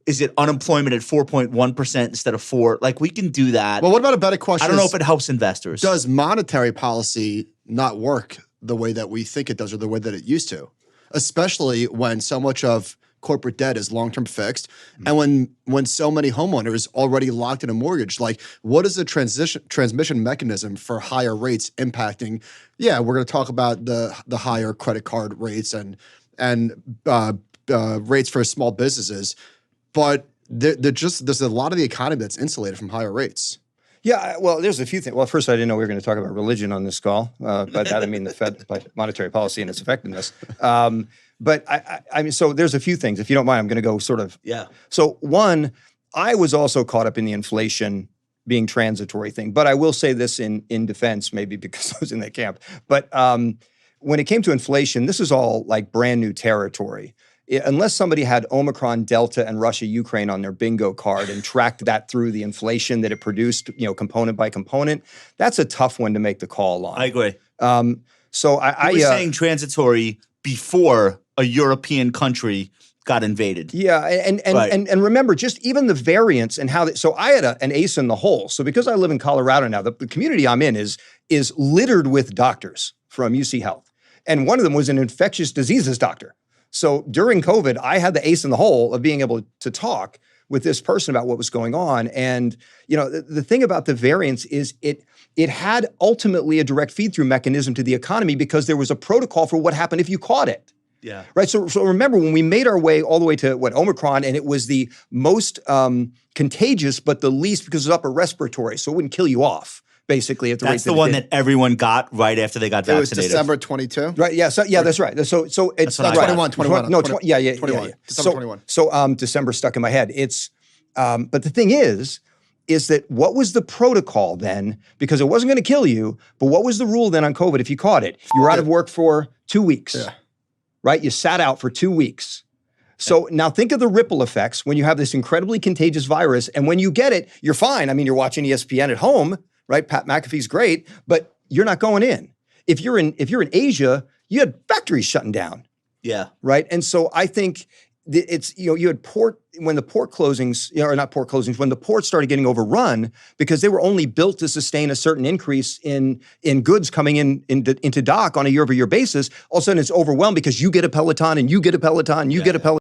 Is it unemployment at 4.1% instead of 4? Like, we can do that. Well, what about a better question? I don't know if it helps investors. Does monetary policy not work the way that we think it does or the way that it used to? Especially when so much of corporate debt is long-term fixed, and when so many homeowners already locked in a mortgage. Like, what is the transmission mechanism for higher rates impacting? Yeah, we're going to talk about the higher credit card rates and rates for small businesses, but there's a lot of the economy that's insulated from higher rates. Yeah, well, there's a few things. Well, first, I didn't know we were going to talk about religion on this call, but that I mean the Fed monetary policy and its effectiveness. But I mean, so there's a few things. If you don't mind, I'm going to go sort of. Yeah. So one, I was also caught up in the inflation being transitory thing, but I will say this in defense, maybe because I was in that camp. But when it came to inflation, this is all like brand new territory. Unless somebody had Omicron, Delta, and Russia, Ukraine on their bingo card and tracked that through the inflation that it produced, component by component, that's a tough one to make the call on. I agree. So I was saying transitory before a European country got invaded. Yeah, and remember, just even the variance and how. So I had an ace in the hole. So because I live in Colorado now, the community I'm in is littered with doctors from UC Health, and one of them was an infectious diseases doctor. So during COVID, I had the ace in the hole of being able to talk with this person about what was going on. And the thing about the variance is it had ultimately a direct feed-through mechanism to the economy because there was a protocol for what happened if you caught it. Yeah. Right. So remember when we made our way all the way to Omicron, and it was the most contagious, but the least because it was upper respiratory, so it wouldn't kill you off. Basically, at the that's the one that everyone got right after they got vaccinated. It was December 22, right? Yeah, so yeah, that's right. So it's 21. No, 21. December 21. So December stuck in my head. It's but the thing is that what was the protocol then? Because it wasn't going to kill you, but what was the rule then on COVID if you caught it? You were out of work for 2 weeks, right? You sat out for 2 weeks. So now think of the ripple effects when you have this incredibly contagious virus, and when you get it, you're fine. I mean, you're watching ESPN at home. Right, Pat McAfee's great, but you're not going in. If you're in Asia, you had factories shutting down. Yeah. Right, and so I think it's you had when the port closings, or not port closings, when the ports started getting overrun because they were only built to sustain a certain increase in goods coming into dock on a year-over-year basis. All of a sudden, it's overwhelmed because you get a Peloton and you get a Peloton, and you get a Peloton.